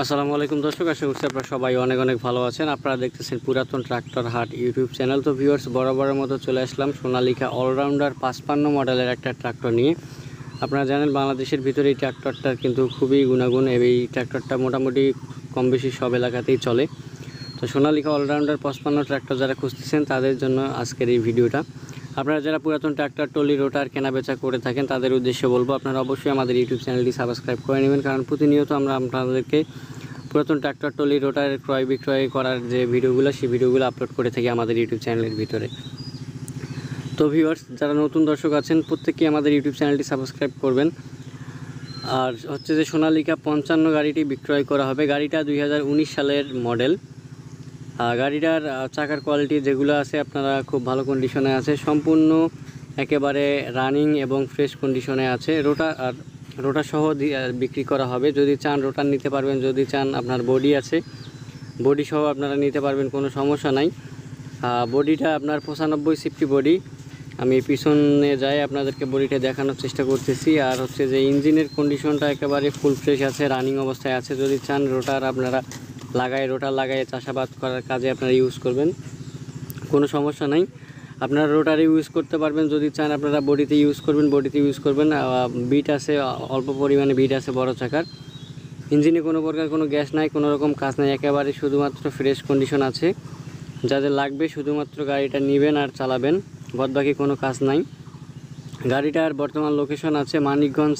আসসালামু আলাইকুম দর্শক, আশা করছি আপনারা সবাই অনেক অনেক ভালো আছেন। আপনারা দেখতেছেন পুরাতন ট্রাক্টর হাট ইউটিউব চ্যানেল। তো ভিউয়ার্স, বরাবরের মতো চলে আসলাম সোনালিকা অলরাউন্ডার 55 মডেলের একটা ট্রাক্টর নিয়ে। আপনারা জানেন বাংলাদেশের ভিতরে এই ট্রাক্টরটার কিন্তু খুবই গুণাগুণ। এই ট্রাক্টরটা মোটামুটি কম বেশি সব এলাকাতেই চলে। তো সোনালিকা অলরাউন্ডার 55 ট্রাক্টর যারা খুঁজতেছেন তাদের জন্য আজকের এই ভিডিওটা। আপনারা যারা পুরাতন ট্রাক্টর টলি রোটার কেনাবেচা করে থাকেন তাদের উদ্দেশ্যে বলবো, আপনারা অবশ্যই আমাদের ইউটিউব চ্যানেলটি সাবস্ক্রাইব করে নেবেন, কারণ প্রতিনিয়ত আমরা আপনাদেরকে পুরাতন ট্রাক্টর টলি রোটার ক্রয় বিক্রয় করার যে ভিডিওগুলো সেই ভিডিওগুলো আপলোড করে থাকি আমাদের ইউটিউব চ্যানেলের ভিতরে। তো ভিউয়ার্স, যারা নতুন দর্শক আছেন প্রত্যেকেই আমাদের ইউটিউব চ্যানেলটি সাবস্ক্রাইব করবেন। আর হচ্ছে যে সোনালিকা 55 গাড়িটি বিক্রয় করা হবে। গাড়িটা 2019 সালের মডেল। গাড়িটার চাকার কোয়ালিটি যেগুলো আছে আপনারা খুব ভালো কন্ডিশনে আছে, সম্পূর্ণ একেবারে রানিং এবং ফ্রেশ কন্ডিশনে আছে। রোটার সহ বিক্রি করা হবে। যদি চান রোটার নিতে পারবেন, যদি চান আপনার বডি আছে বডি সহ আপনারা নিতে পারবেন, কোনো সমস্যা নাই। বডিটা আপনার 95 সিফটি বডি। আমি পিছনে যাই আপনাদেরকে বডিটা দেখানোর চেষ্টা করতেছি। আর হচ্ছে যে ইঞ্জিনের কন্ডিশনটা একেবারে ফুল ফ্রেশ আছে, রানিং অবস্থায় আছে। যদি চান রোটার আপনারা রোটার লাগায় চাষাবাদ করার কাজে আপনারা ইউজ করবেন, কোনো সমস্যা নাই। আপনারা রোটারে ইউজ করতে পারবেন। যদি চান আপনারা বডিতে ইউজ করবেন। বিট আছে, অল্প পরিমাণে বিট আছে বড় চাকার। ইঞ্জিনে কোনো প্রকার কোনো গ্যাস নাই, কোনো রকম কাজ নাই, একেবারে শুধুমাত্র ফ্রেশ কন্ডিশন আছে। যাদের লাগবে শুধুমাত্র গাড়িটা নেবেন আর চালাবেন, বাদবাকি কোনো কাজ নাই। গাড়িটার বর্তমান লোকেশন আছে মানিকগঞ্জ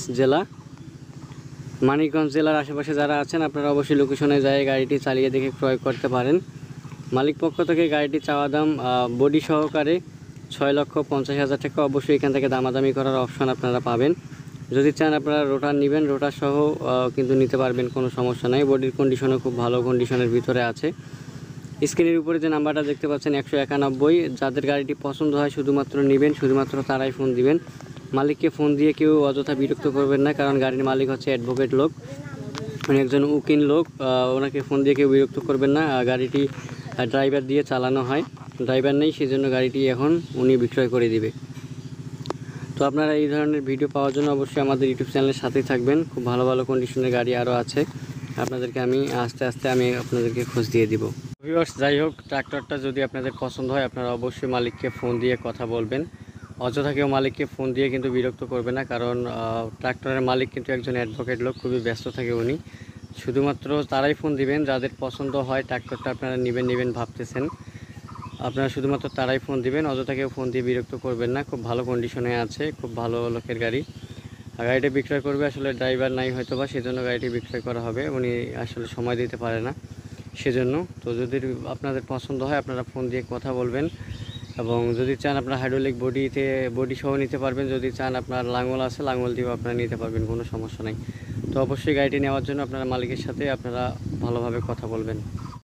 জেলার আশেপাশে যারা আছেন আপনারা অবশ্যই লোকেশনে যায় গাড়িটি চালিয়ে দেখে ক্রয় করতে পারেন। মালিক পক্ষ থেকে গাড়িটি চাওয়া দাম বডি সহকারে 6,50,000 টাকা। অবশ্যই এখান থেকে দামাদামি করার অপশন আপনারা পাবেন। যদি চান আপনারা রোটার নেবেন, রোটার সহ কিন্তু নিতে পারবেন, কোনো সমস্যা নাই। বডির কন্ডিশনও খুব ভালো কন্ডিশনের ভিতরে আছে। স্ক্রিনের উপরে যে নাম্বারটা দেখতে পাচ্ছেন 191, যাদের গাড়িটি পছন্দ হয় শুধুমাত্র নেবেন, শুধুমাত্র তারাই ফোন দিবেন। মালিককে ফোন দিয়ে কেউ অযথা বিরক্ত করবেন না, কারণ গাড়ির মালিক হচ্ছে অ্যাডভোকেট লোক, উনি একজন উকিল লোক। ওনাকে ফোন দিয়ে কেউ বিরক্ত করবেন না। গাড়িটি ড্রাইভার দিয়ে চালানো হয়, ড্রাইভার নেই, সেই জন্য গাড়িটি এখন উনি বিক্রয় করে দিবে। তো আপনারা এই ধরনের ভিডিও পাওয়ার জন্য অবশ্যই আমাদের ইউটিউব চ্যানেলের সাথেই থাকবেন। খুব ভালো ভালো কন্ডিশনের গাড়ি আরও আছে, আপনাদেরকে আমি আস্তে আস্তে আপনাদেরকে খোঁজ দিয়ে দিব। ভিউয়ার্স, যাই হোক, ট্রাক্টরটা যদি আপনাদের পছন্দ হয় আপনারা অবশ্যই মালিককে ফোন দিয়ে কথা বলবেন। অযথা কেউ মালিককে ফোন দিয়ে কিন্তু বিরক্ত করবে না, কারণ ট্রাক্টরের মালিক কিন্তু একজন অ্যাডভোকেট লোক, খুবই ব্যস্ত থাকে উনি। শুধুমাত্র তারাই ফোন দিবেন যাদের পছন্দ হয় ট্রাক্টরটা আপনারা নেবেন ভাবতেছেন, আপনারা শুধুমাত্র তারাই ফোন দিবেন। অযথা কেউ ফোন দিয়ে বিরক্ত করবেন না। খুব ভালো কন্ডিশনে আছে, খুব ভালো লোকের গাড়ি। গাড়িটা বিক্রয় করবে, আসলে ড্রাইভার নাই হয়তো বা, সেজন্য গাড়িটি বিক্রয় করা হবে। উনি আসলে সময় দিতে পারে না সেজন্য। তো যদি আপনাদের পছন্দ হয় আপনারা ফোন দিয়ে কথা বলবেন। এবং যদি চান আপনার হাইড্রোলিক বডি সহ নিতে পারবেন। যদি চান আপনার লাঙল আছে, লাঙল দিয়েও আপনারা নিতে পারবেন, কোনো সমস্যা নেই। তো অবশ্যই গাড়িটি নেওয়ার জন্য আপনারা মালিকের সাথে আপনারা ভালোভাবে কথা বলবেন।